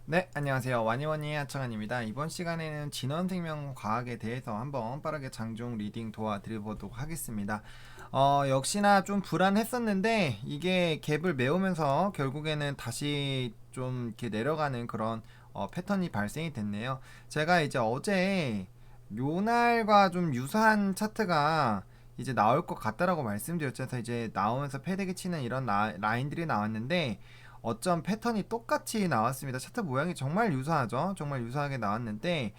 네, 안녕하세요. 와니와니의 하청환입니다. 이번 시간에는 진원생명과학에 대해서 한번 빠르게 장중 리딩 도와드려보도록 하겠습니다. 역시나 좀 불안했었는데 이게 갭을 메우면서 결국에는 다시 좀 이렇게 내려가는 그런 패턴이 발생이 됐네요. 제가 이제 어제 요날과 좀 유사한 차트가 이제 나올 것 같다라고 말씀드렸죠. 그래서 이제 나오면서 패대기 치는 이런 라인들이 나왔는데 어쩜 패턴이 똑같이 나왔습니다. 차트 모양이 정말 유사하죠. 정말 유사하게 나왔는데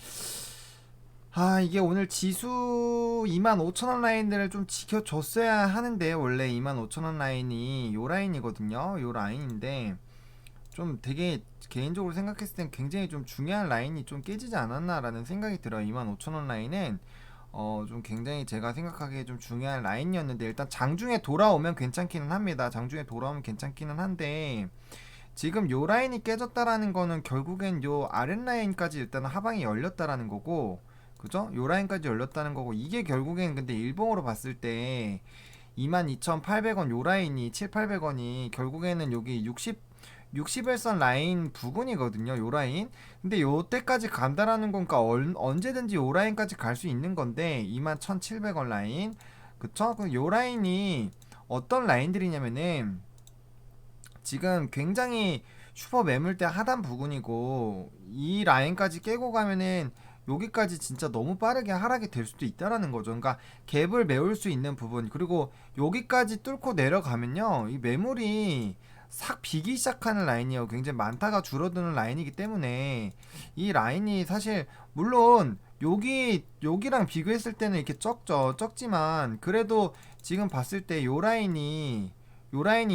이게 오늘 지수 25,000원 라인들을 좀 지켜줬어야 하는데 원래 25,000원 라인이 요 라인이거든요. 요 라인인데 좀 되게 개인적으로 생각했을 땐 굉장히 좀 중요한 라인이 좀 깨지지 않았나라는 생각이 들어요. 25,000원 라인은 좀 굉장히 제가 생각하기에 좀 중요한 라인이었는데 일단 장중에 돌아오면 괜찮기는 합니다. 장중에 돌아오면 괜찮기는 한데 지금 요 라인이 깨졌다라는 거는 결국엔 요 아랫라인까지 일단 하방이 열렸다라는 거고, 그죠? 요 라인까지 열렸다는 거고, 이게 결국엔 근데 일봉으로 봤을 때 22,800원 요 라인이 7,800원이 결국에는 여기 60일선 라인 부근이거든요. 요 라인. 근데 요때까지 간다라는 거니까 언제든지 요 라인까지 갈 수 있는 건데 21,700원 라인. 그쵸? 요 라인이 어떤 라인들이냐면은 지금 굉장히 슈퍼 매물대 하단 부근이고 이 라인까지 깨고 가면은 여기까지 진짜 너무 빠르게 하락이 될 수도 있다라는 거죠. 그러니까 갭을 메울 수 있는 부분 그리고 여기까지 뚫고 내려가면요 이 매물이 싹 비기 시작하는 라인이요 굉장히 많다가 줄어드는 라인이기 때문에 이 라인이 사실 물론 여기랑 비교했을 때는 이렇게 적지만 그래도 지금 봤을 때 요 라인이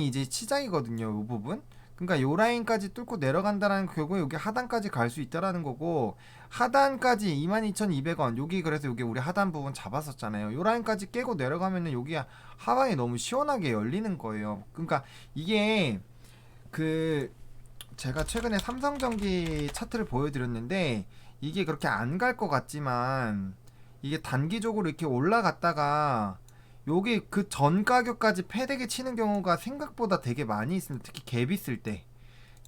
이제 시작이거든요. 요 부분. 그러니까 요 라인까지 뚫고 내려간다라는 결국에 여기 하단까지 갈 수 있다라는 거고 하단까지 22,200원 여기 그래서 여기 우리 하단 부분 잡았었잖아요. 요 라인까지 깨고 내려가면은 여기 하방이 너무 시원하게 열리는 거예요. 그러니까 이게 그 제가 최근에 삼성전기 차트를 보여드렸는데 이게 그렇게 안 갈 것 같지만 이게 단기적으로 이렇게 올라갔다가 요게 그 전 가격까지 패대기 치는 경우가 생각보다 되게 많이 있습니다. 특히 갭 있을 때.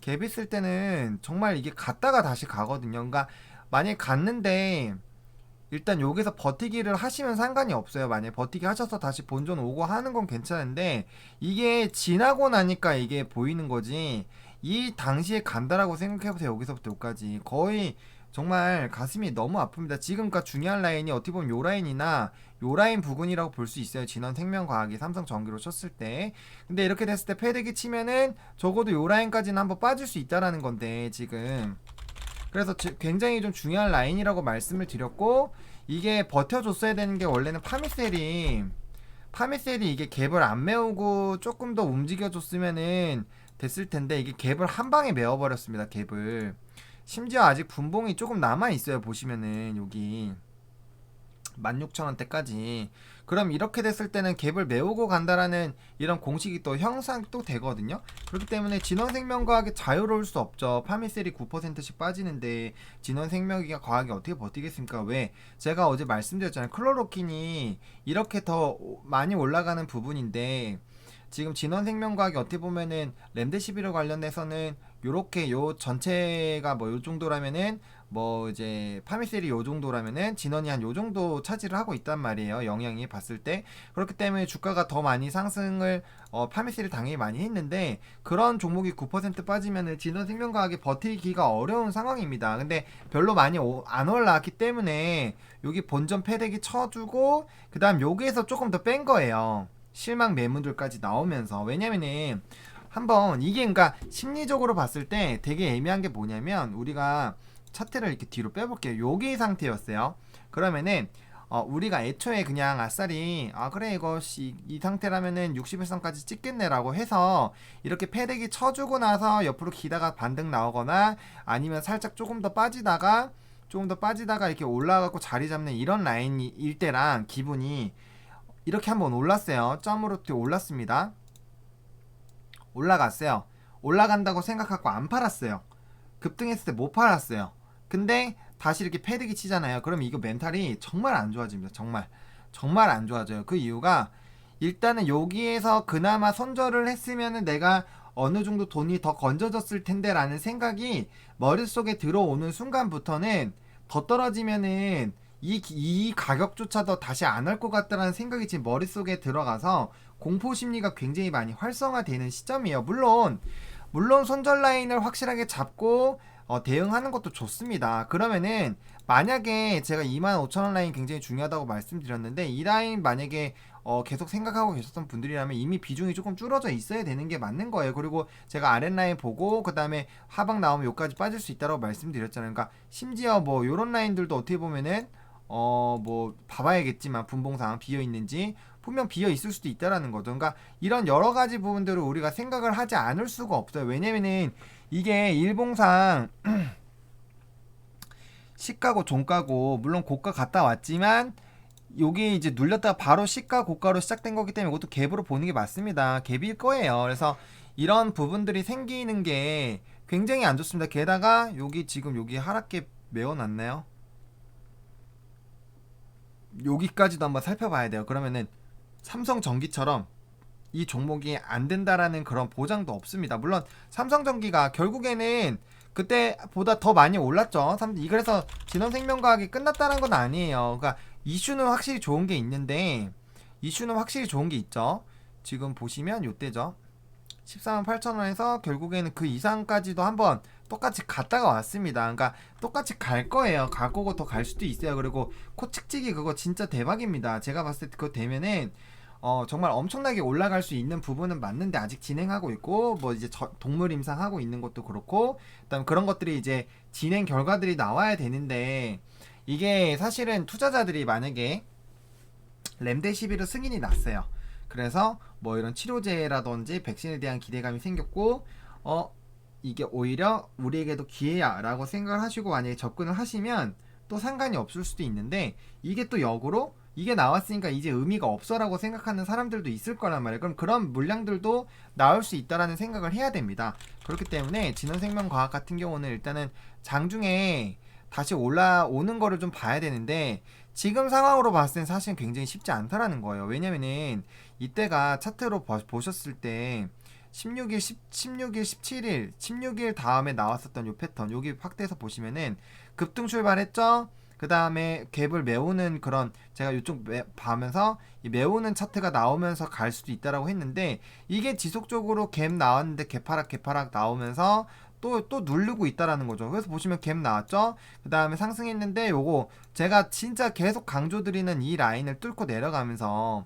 갭 있을 때는 정말 이게 갔다가 다시 가거든요. 그러니까 만약에 갔는데 일단 여기서 버티기를 하시면 상관이 없어요. 만약에 버티기 하셔서 다시 본전 오고 하는 건 괜찮은데 이게 지나고 나니까 이게 보이는 거지. 이 당시에 간다라고 생각해보세요. 여기서부터 여기까지 거의 정말 가슴이 너무 아픕니다. 지금까 중요한 라인이 어떻게 보면 요 라인이나 요 라인 부근이라고 볼 수 있어요. 진원생명과학이 삼성전기로 쳤을 때. 근데 이렇게 됐을 때 패대기 치면은 적어도 요 라인까지는 한번 빠질 수 있다라는 건데 지금 그래서 굉장히 좀 중요한 라인이라고 말씀을 드렸고 이게 버텨줬어야 되는 게 원래는 파미셀이 이게 갭을 안 메우고 조금 더 움직여줬으면은 됐을 텐데 이게 갭을 한 방에 메워버렸습니다. 갭을 심지어 아직 분봉이 조금 남아 있어요. 보시면은 여기 16,000원대까지. 그럼 이렇게 됐을 때는 갭을 메우고 간다라는 이런 공식이 또 형성도 되거든요. 그렇기 때문에 진원생명과학이 자유로울 수 없죠. 파미셀이 9%씩 빠지는데 진원생명과학이 어떻게 버티겠습니까? 왜? 제가 어제 말씀드렸잖아요. 클로로킨이 이렇게 더 많이 올라가는 부분인데 지금 진원생명과학이 어떻게 보면은 렘데시비르 관련해서는 요렇게 요 전체가 뭐 요 정도라면은 뭐 이제 파미셀이 요 정도라면은 진원이 한 요 정도 차지를 하고 있단 말이에요. 영향이 봤을 때. 그렇기 때문에 주가가 더 많이 상승을 파미셀이 당연히 많이 했는데 그런 종목이 9% 빠지면은 진원생명과학이 버티기가 어려운 상황입니다. 근데 별로 많이 안 올라왔기 때문에 여기 본전 패대기 쳐주고 그다음 여기에서 조금 더 뺀 거예요. 실망 매물들까지 나오면서 왜냐면은 한번 이게 그러니까 심리적으로 봤을 때 되게 애매한 게 뭐냐면 우리가 차트를 이렇게 뒤로 빼볼게요. 여기 상태였어요. 그러면은 우리가 애초에 그냥 아싸리 그래 이거 이 상태라면은 61선까지 찍겠네라고 해서 이렇게 패대기 쳐주고 나서 옆으로 기다가 반등 나오거나 아니면 살짝 조금 더 빠지다가 이렇게 올라가고 자리 잡는 이런 라인일 때랑 기분이 이렇게 한번 올랐어요. 점으로 올랐습니다. 올라갔어요. 올라간다고 생각하고 안 팔았어요. 급등했을 때 못 팔았어요. 근데 다시 이렇게 패드기 치잖아요. 그럼 이거 멘탈이 정말 안 좋아집니다. 정말 안 좋아져요. 그 이유가 일단은 여기에서 그나마 손절을 했으면은 내가 어느 정도 돈이 더 건져졌을 텐데 라는 생각이 머릿속에 들어오는 순간부터는 더 떨어지면은 이 가격조차도 다시 안 할 것 같다라는 생각이 지금 머릿속에 들어가서 공포 심리가 굉장히 많이 활성화되는 시점이에요. 물론 손절 라인을 확실하게 잡고 대응하는 것도 좋습니다. 그러면은 만약에 제가 25,000원 라인 굉장히 중요하다고 말씀드렸는데 이 라인 만약에 계속 생각하고 계셨던 분들이라면 이미 비중이 조금 줄어져 있어야 되는 게 맞는 거예요. 그리고 제가 아랫라인 보고 그 다음에 하방 나오면 여기까지 빠질 수 있다고 말씀드렸잖아요. 그러니까 심지어 뭐 요런 라인들도 어떻게 보면은 뭐 봐봐야겠지만 분봉상 비어 있는지 분명 비어 있을 수도 있다라는 거죠. 그러니까 이런 여러 가지 부분들을 우리가 생각을 하지 않을 수가 없어요. 왜냐면은 이게 일봉상 시가고 종가고 물론 고가 갔다 왔지만 여기 이제 눌렸다가 바로 시가 고가로 시작된 거기 때문에 이것도 갭으로 보는 게 맞습니다. 갭일 거예요. 그래서 이런 부분들이 생기는 게 굉장히 안 좋습니다. 게다가 여기 지금 여기 하락갭 메워놨나요? 여기까지도 한번 살펴봐야 돼요. 그러면은 삼성전기처럼 이 종목이 안 된다라는 그런 보장도 없습니다. 물론 삼성전기가 결국에는 그때보다 더 많이 올랐죠. 그래서 진원생명과학이 끝났다는 건 아니에요. 그러니까 이슈는 확실히 좋은 게 있는데 이슈는 확실히 좋은 게 있죠. 지금 보시면 요때죠. 148,000원에서 결국에는 그 이상까지도 한번 똑같이 갔다가 왔습니다. 그러니까 똑같이 갈 거예요. 갈 거고 더 갈 수도 있어요. 그리고 코측지기 그거 진짜 대박입니다. 제가 봤을 때 그거 되면은 정말 엄청나게 올라갈 수 있는 부분은 맞는데 아직 진행하고 있고 뭐 이제 동물 임상하고 있는 것도 그렇고 그다음 그런 것들이 이제 진행 결과들이 나와야 되는데 이게 사실은 투자자들이 만약에 렘데시비르 승인이 났어요. 그래서 뭐 이런 치료제라든지 백신에 대한 기대감이 생겼고 이게 오히려 우리에게도 기회야 라고 생각을 하시고 만약에 접근을 하시면 또 상관이 없을 수도 있는데 이게 또 역으로 이게 나왔으니까 이제 의미가 없어라고 생각하는 사람들도 있을 거란 말이에요. 그럼 그런 물량들도 나올 수 있다라는 생각을 해야 됩니다. 그렇기 때문에 진원생명과학 같은 경우는 일단은 장중에 다시 올라오는 거를 좀 봐야 되는데 지금 상황으로 봤을 땐 사실 굉장히 쉽지 않다라는 거예요. 왜냐면은 이때가 차트로 보셨을 때 16일, 16일, 17일, 16일 다음에 나왔었던 요 패턴 여기 확대해서 보시면은 급등 출발했죠. 그 다음에 갭을 메우는 그런 제가 이쪽 봐면서 이 메우는 차트가 나오면서 갈 수도 있다라고 했는데 이게 지속적으로 갭 나왔는데 개파락 나오면서 또 누르고 있다라는 거죠. 그래서 보시면 갭 나왔죠. 그 다음에 상승했는데 요거 제가 진짜 계속 강조드리는 이 라인을 뚫고 내려가면서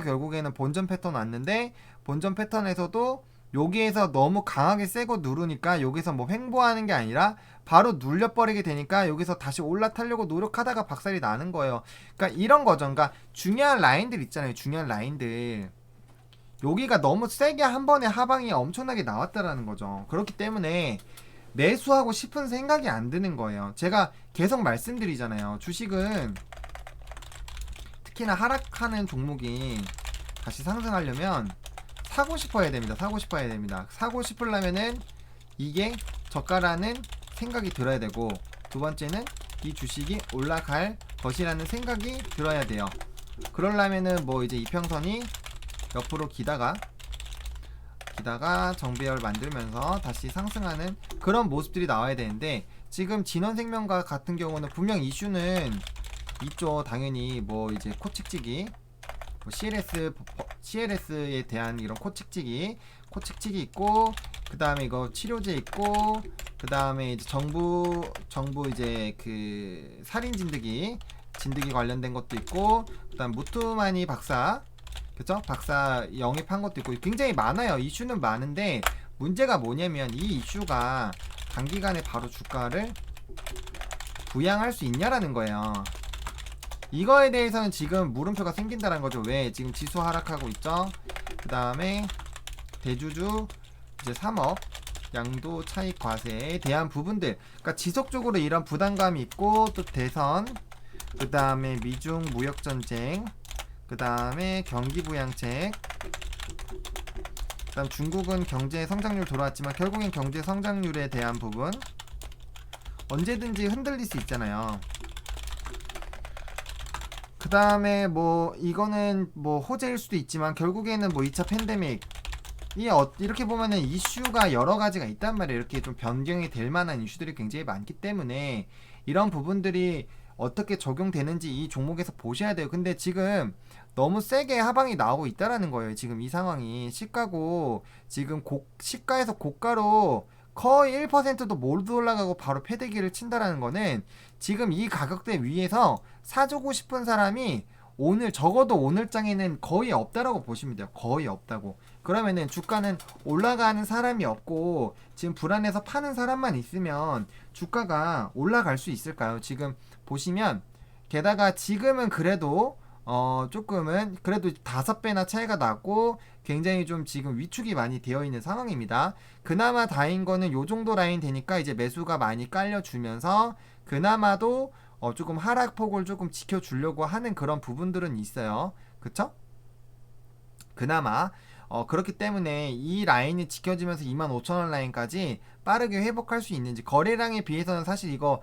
결국에는 본전 패턴 왔는데 본전 패턴에서도 여기에서 너무 강하게 세고 누르니까 여기서 뭐 횡보하는 게 아니라 바로 눌려버리게 되니까 여기서 다시 올라타려고 노력하다가 박살이 나는 거예요. 그러니까 이런 거죠. 그러니까 중요한 라인들 있잖아요. 중요한 라인들. 여기가 너무 세게 한 번에 하방이 엄청나게 나왔다라는 거죠. 그렇기 때문에 매수하고 싶은 생각이 안 드는 거예요. 제가 계속 말씀드리잖아요. 주식은 특히나 하락하는 종목이 다시 상승하려면 사고 싶어야 됩니다. 사고 싶으려면은 이게 저가라는 생각이 들어야 되고 두 번째는 이 주식이 올라갈 것이라는 생각이 들어야 돼요. 그러려면은 뭐 이제 이평선이 옆으로 기다가 정배열 만들면서 다시 상승하는 그런 모습들이 나와야 되는데 지금 진원생명과 같은 경우는 분명 이슈는 있죠. 당연히 뭐 이제 코측지기 뭐 CLS에 대한 이런 코측지기 있고 그 다음에 이거 치료제 있고 그 다음에 이제 정부 이제 그 살인 진드기 관련된 것도 있고 그 다음 무투마니 박사 그쵸? 박사 영입한 것도 있고 굉장히 많아요. 이슈는 많은데 문제가 뭐냐면 이 이슈가 단기간에 바로 주가를 부양할 수 있냐라는 거예요. 이거에 대해서는 지금 물음표가 생긴다는 거죠. 왜? 지금 지수 하락하고 있죠. 그 다음에 대주주 이제 3억 양도 차익 과세에 대한 부분들, 그러니까 지속적으로 이런 부담감이 있고 또 대선, 그 다음에 미중 무역 전쟁, 그 다음에 경기 부양책, 그 다음 중국은 경제 성장률 돌아왔지만 결국엔 경제 성장률에 대한 부분 언제든지 흔들릴 수 있잖아요. 그 다음에 뭐 이거는 뭐 호재일 수도 있지만 결국에는 뭐 2차 팬데믹 이렇게 보면은 이슈가 여러 가지가 있단 말이에요. 이렇게 좀 변경이 될 만한 이슈들이 굉장히 많기 때문에 이런 부분들이 어떻게 적용되는지 이 종목에서 보셔야 돼요. 근데 지금 너무 세게 하방이 나오고 있다라는 거예요. 지금 이 상황이 시가고 지금 시가에서 고가로 거의 1%도 못 올라가고 바로 패대기를 친다라는 거는 지금 이 가격대 위에서 사주고 싶은 사람이 오늘 적어도 오늘 장에는 거의 없다라고 보시면 돼요. 거의 없다고. 그러면은 주가는 올라가는 사람이 없고 지금 불안해서 파는 사람만 있으면 주가가 올라갈 수 있을까요? 지금 보시면 게다가 지금은 그래도 조금은 그래도 5배나 차이가 났고 굉장히 좀 지금 위축이 많이 되어 있는 상황입니다. 그나마 다행인 거는 요 정도 라인 되니까 이제 매수가 많이 깔려주면서 그나마도 조금 하락폭을 조금 지켜주려고 하는 그런 부분들은 있어요. 그쵸? 그나마 그렇기 때문에 이 라인이 지켜지면서 25,000원 라인까지 빠르게 회복할 수 있는지 거래량에 비해서는 사실 이거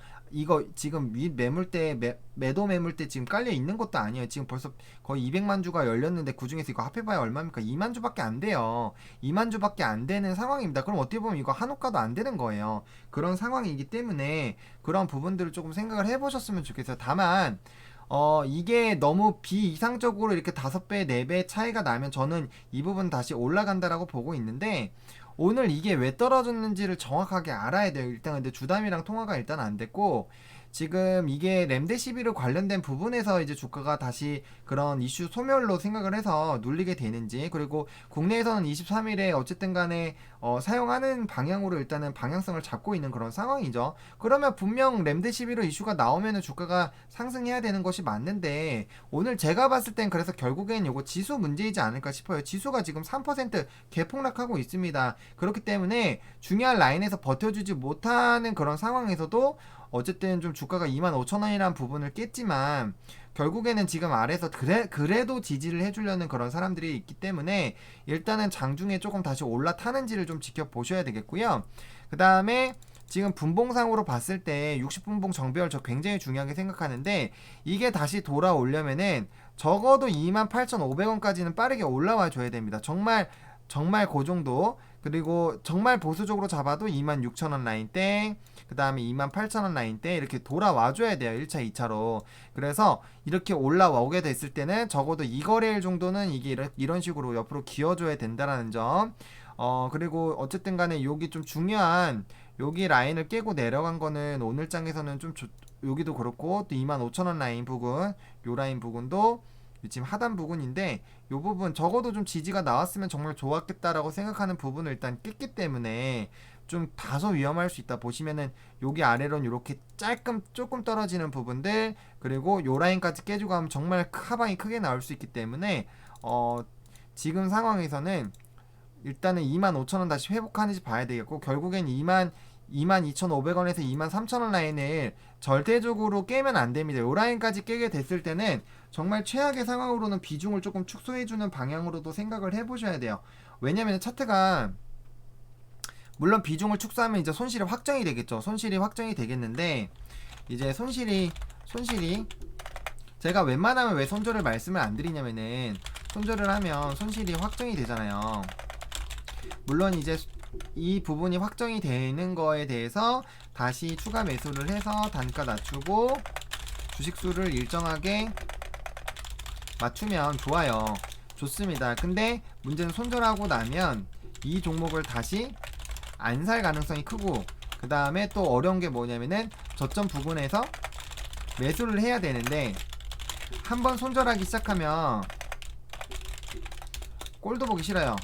지금 윗 매물대 매도 매물대 지금 깔려 있는 것도 아니에요. 지금 벌써 거의 200만 주가 열렸는데 그 중에서 이거 합해봐야 얼마입니까? 2만 주밖에 안 돼요. 2만 주밖에 안 되는 상황입니다. 그럼 어떻게 보면 이거 한호가도 안 되는 거예요. 그런 상황이기 때문에 그런 부분들을 조금 생각을 해보셨으면 좋겠어요. 다만 이게 너무 비이상적으로 이렇게 5배, 4배 차이가 나면 저는 이 부분 다시 올라간다라고 보고 있는데, 오늘 이게 왜 떨어졌는지를 정확하게 알아야 돼요. 일단 근데 주담이랑 통화가 일단 안 됐고, 지금 이게 램데시비로 관련된 부분에서 이제 주가가 다시 그런 이슈 소멸로 생각을 해서 눌리게 되는지, 그리고 국내에서는 23일에 어쨌든 간에 사용하는 방향으로 일단은 방향성을 잡고 있는 그런 상황이죠. 그러면 분명 램데시비로 이슈가 나오면은 주가가 상승해야 되는 것이 맞는데, 오늘 제가 봤을 땐 그래서 결국엔 요거 지수 문제이지 않을까 싶어요. 지수가 지금 3% 개폭락하고 있습니다. 그렇기 때문에 중요한 라인에서 버텨주지 못하는 그런 상황에서도 어쨌든 좀 주가가 25,000원이라는 부분을 깼지만 결국에는 지금 아래에서 그래도 지지를 해주려는 그런 사람들이 있기 때문에 일단은 장중에 조금 다시 올라타는지를 좀 지켜보셔야 되겠고요. 그 다음에 지금 분봉상으로 봤을 때 60분봉 정배열 저 굉장히 중요하게 생각하는데, 이게 다시 돌아오려면은 적어도 28,500원까지는 빠르게 올라와 줘야 됩니다. 정말 그 정도. 그리고 정말 보수적으로 잡아도 26,000원 라인 땡, 그 다음에 28,000원 라인 때 이렇게 돌아와줘야 돼요. 1차, 2차로. 그래서 이렇게 올라오게 됐을 때는 적어도 이 거래일 정도는 이게 이런 식으로 옆으로 기어줘야 된다라는 점. 그리고 어쨌든 간에 여기 좀 중요한 여기 라인을 깨고 내려간 거는 오늘 장에서는 좀 여기도 그렇고 또 25,000원 라인 부근, 요 라인 부근도 지금 하단 부분인데 요 부분 적어도 좀 지지가 나왔으면 정말 좋았겠다라고 생각하는 부분을 일단 깼기 때문에 좀 다소 위험할 수 있다. 보시면은 여기 아래로는 이렇게 조금 떨어지는 부분들, 그리고 요 라인까지 깨지고 하면 정말 하방이 크게 나올 수 있기 때문에 지금 상황에서는 일단은 25,000원 다시 회복하는지 봐야 되겠고, 결국엔 22,500원에서 23,000원 라인을 절대적으로 깨면 안 됩니다. 요 라인까지 깨게 됐을 때는 정말 최악의 상황으로는 비중을 조금 축소해주는 방향으로도 생각을 해보셔야 돼요. 왜냐면 차트가 물론 비중을 축소하면 이제 손실이 확정이 되겠죠. 손실이 확정이 되겠는데, 이제 손실이 제가 웬만하면 왜 손절을 말씀을 안 드리냐면은 손절을 하면 손실이 확정이 되잖아요. 물론 이제 이 부분이 확정이 되는 거에 대해서 다시 추가 매수를 해서 단가 낮추고 주식수를 일정하게 맞추면 좋아요. 좋습니다. 근데 문제는 손절하고 나면 이 종목을 다시 안 살 가능성이 크고, 그 다음에 또 어려운 게 뭐냐면은 저점 부분에서 매수를 해야 되는데 한번 손절하기 시작하면 꼴도 보기 싫어요.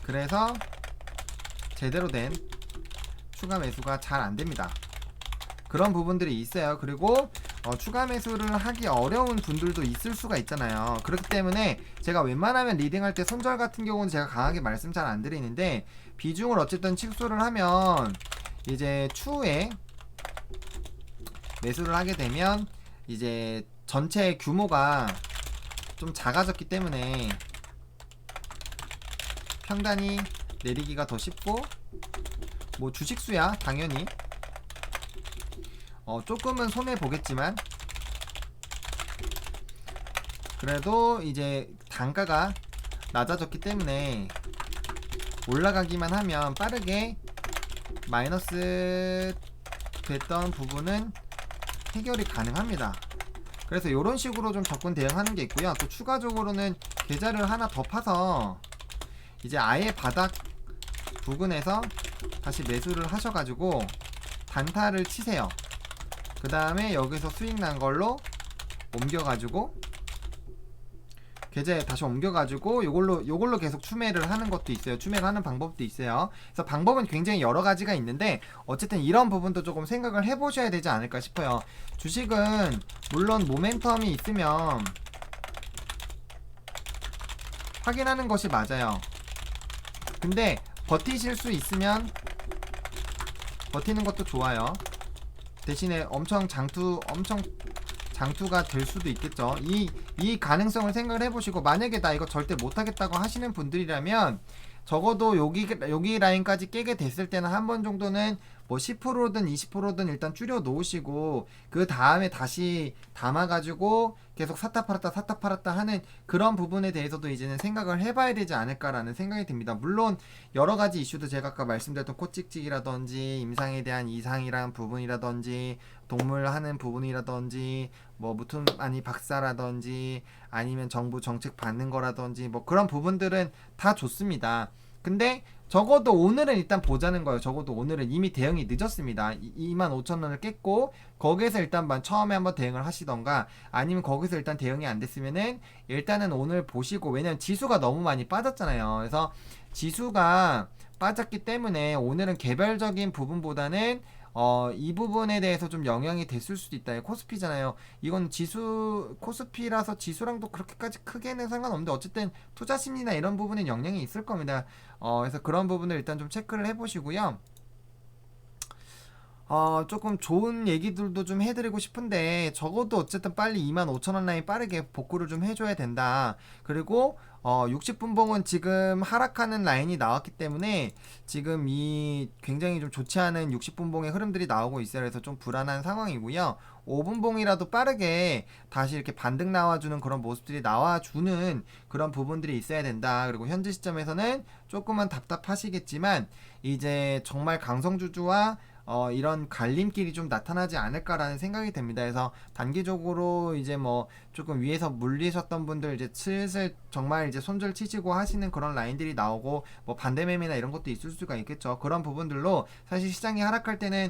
그래서 제대로 된 추가 매수가 잘 안됩니다. 그런 부분들이 있어요. 그리고 추가 매수를 하기 어려운 분들도 있을 수가 있잖아요. 그렇기 때문에 제가 웬만하면 리딩할 때 손절 같은 경우는 제가 강하게 말씀 잘 안 드리는데, 비중을 어쨌든 축소를 하면 이제 추후에 매수를 하게 되면 이제 전체 규모가 좀 작아졌기 때문에 평단이 내리기가 더 쉽고, 뭐 주식수야 당연히 조금은 손해 보겠지만 그래도 이제 단가가 낮아졌기 때문에 올라가기만 하면 빠르게 마이너스 됐던 부분은 해결이 가능합니다. 그래서 이런 식으로 좀 접근 대응하는 게 있고요. 또 추가적으로는 계좌를 하나 더 파서 이제 아예 바닥 부근에서 다시 매수를 하셔가지고 단타를 치세요. 그 다음에 여기서 수익 난 걸로 옮겨가지고 계좌에 다시 옮겨가지고 요걸로 계속 추매를 하는 것도 있어요. 추매를 하는 방법도 있어요. 그래서 방법은 굉장히 여러 가지가 있는데 어쨌든 이런 부분도 조금 생각을 해보셔야 되지 않을까 싶어요. 주식은 물론 모멘텀이 있으면 확인하는 것이 맞아요. 근데 버티실 수 있으면 버티는 것도 좋아요. 대신에 엄청 장투가 될 수도 있겠죠. 이 가능성을 생각을 해보시고, 만약에 나 이거 절대 못하겠다고 하시는 분들이라면 적어도 여기 라인까지 깨게 됐을 때는 한 번 정도는 뭐 10%든 20%든 일단 줄여 놓으시고 그 다음에 다시 담아가지고 계속 샀다 팔았다 하는 그런 부분에 대해서도 이제는 생각을 해봐야 되지 않을까라는 생각이 듭니다. 물론 여러 가지 이슈도 제가 아까 말씀드렸던 코찍찍이라든지 임상에 대한 이상이란 부분이라든지 동물 하는 부분이라든지 뭐 무슨 아니 박사라든지 아니면 정부 정책 받는 거라든지 뭐 그런 부분들은 다 좋습니다. 근데 적어도 오늘은 일단 보자는 거예요. 적어도 오늘은 이미 대응이 늦었습니다. 25,000원을 깼고 거기에서 일단 처음에 한번 대응을 하시던가 아니면 거기서 일단 대응이 안 됐으면은 일단은 오늘 보시고, 왜냐면 지수가 너무 많이 빠졌잖아요. 그래서 지수가 빠졌기 때문에 오늘은 개별적인 부분보다는 이 부분에 대해서 좀 영향이 됐을 수도 있다. 코스피잖아요. 이건 코스피라서 지수랑도 그렇게까지 크게는 상관없는데 어쨌든 투자 심리나 이런 부분에 영향이 있을 겁니다. 그래서 그런 부분을 일단 좀 체크를 해보시고요. 조금 좋은 얘기들도 좀 해드리고 싶은데 적어도 어쨌든 빨리 25,000원 라인 빠르게 복구를 좀 해줘야 된다. 그리고 60분봉은 지금 하락하는 라인이 나왔기 때문에 지금 이 굉장히 좀 좋지 않은 60분봉의 흐름들이 나오고 있어요. 그래서 좀 불안한 상황이고요. 5분봉이라도 빠르게 다시 이렇게 반등 나와주는 그런 모습들이 나와주는 그런 부분들이 있어야 된다. 그리고 현재 시점에서는 조금은 답답하시겠지만 이제 정말 강성주주와 이런 갈림길이 좀 나타나지 않을까라는 생각이 듭니다. 그래서 단기적으로 이제 뭐 조금 위에서 물리셨던 분들 이제 슬슬 정말 이제 손절 치시고 하시는 그런 라인들이 나오고 뭐 반대매매나 이런 것도 있을 수가 있겠죠. 그런 부분들로 사실 시장이 하락할 때는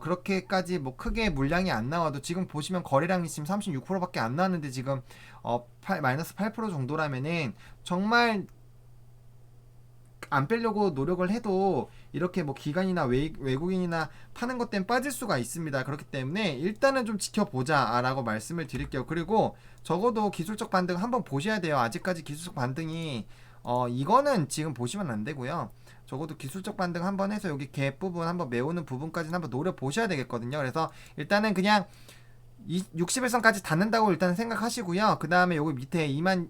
그렇게까지 뭐 크게 물량이 안 나와도 지금 보시면 거래량이 지금 36%밖에 안 나왔는데 지금 마이너스 8% 정도라면은 정말 안 빼려고 노력을 해도 이렇게 뭐 기관이나 외국인이나 파는 것 때문에 빠질 수가 있습니다. 그렇기 때문에 일단은 좀 지켜보자 라고 말씀을 드릴게요. 그리고 적어도 기술적 반등 한번 보셔야 돼요. 아직까지 기술적 반등이 이거는 지금 보시면 안 되고요. 적어도 기술적 반등 한번 해서 여기 갭 부분 한번 메우는 부분까지는 한번 노려보셔야 되겠거든요. 그래서 일단은 그냥 60일선까지 닿는다고 일단 생각하시고요. 그 다음에 여기 밑에 2만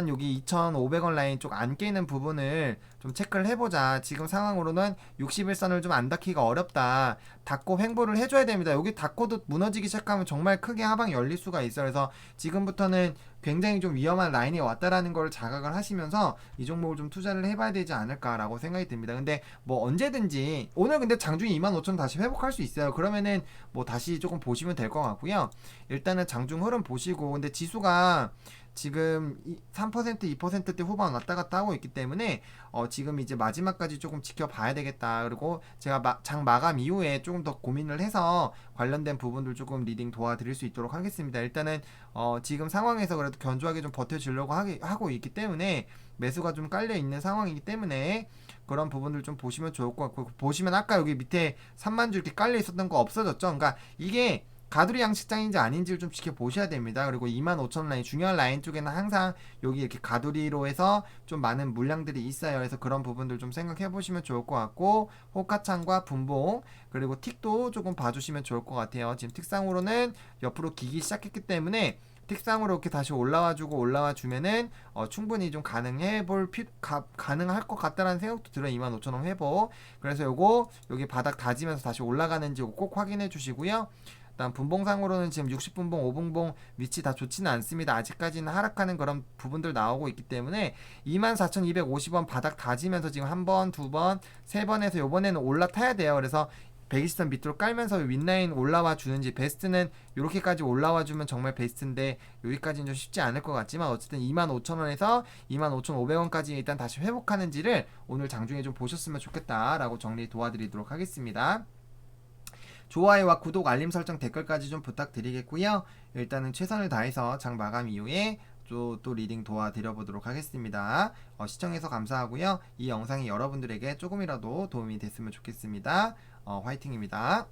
여기 2,500원 라인 쪽 안 깨는 부분을 좀 체크를 해보자. 지금 상황으로는 61선을 좀 안 닿기가 어렵다. 닫고 횡보를 해줘야 됩니다. 여기 닫고도 무너지기 시작하면 정말 크게 하방 열릴 수가 있어요. 그래서 지금부터는 굉장히 좀 위험한 라인이 왔다라는 걸 자각을 하시면서 이 종목을 좀 투자를 해봐야 되지 않을까라고 생각이 듭니다. 근데 뭐 언제든지 오늘 근데 장중이 25,000원 다시 회복할 수 있어요. 그러면은 뭐 다시 조금 보시면 될 것 같고요. 일단은 장중 흐름 보시고, 근데 지수가 지금 3% 2%대 후반 왔다 갔다 하고 있기 때문에 지금 이제 마지막까지 조금 지켜봐야 되겠다. 그리고 제가 장 마감 이후에 조금 더 고민을 해서 관련된 부분들 조금 리딩 도와드릴 수 있도록 하겠습니다. 일단은 지금 상황에서 그래도 견조하게 좀 버텨주려고 하고 있기 때문에 매수가 좀 깔려 있는 상황이기 때문에 그런 부분들 좀 보시면 좋을 것 같고, 보시면 아까 여기 밑에 3만 주 이렇게 깔려 있었던 거 없어졌죠. 그러니까 이게 가두리 양식장인지 아닌지를 좀 지켜보셔야 됩니다. 그리고 25,000원 라인, 중요한 라인 쪽에는 항상 여기 이렇게 가두리로 해서 좀 많은 물량들이 있어요. 그래서 그런 부분들 좀 생각해 보시면 좋을 것 같고, 호가창과 분봉 그리고 틱도 조금 봐주시면 좋을 것 같아요. 지금 틱상으로는 옆으로 기기 시작했기 때문에 틱상으로 이렇게 다시 올라와 주면은 충분히 좀 가능할 것 같다라는 생각도 들어요. 25,000원 회복. 그래서 요거 여기 바닥 다지면서 다시 올라가는지 꼭 확인해 주시고요. 일단 분봉상으로는 지금 60분봉, 5분봉 위치 다 좋지는 않습니다. 아직까지는 하락하는 그런 부분들 나오고 있기 때문에 24,250원 바닥 다지면서 지금 한 번, 두 번, 세 번에서 요번에는 올라타야 돼요. 그래서 120선 밑으로 깔면서 윗라인 올라와 주는지, 베스트는 이렇게까지 올라와 주면 정말 베스트인데 여기까지는 좀 쉽지 않을 것 같지만 어쨌든 25,000원에서 25,500원까지 일단 다시 회복하는지를 오늘 장중에 좀 보셨으면 좋겠다라고 정리 도와드리도록 하겠습니다. 좋아요와 구독, 알림 설정, 댓글까지 좀 부탁드리겠고요. 일단은 최선을 다해서 장 마감 이후에 또 리딩 도와드려보도록 하겠습니다. 시청해서 감사하고요. 이 영상이 여러분들에게 조금이라도 도움이 됐으면 좋겠습니다. 화이팅입니다.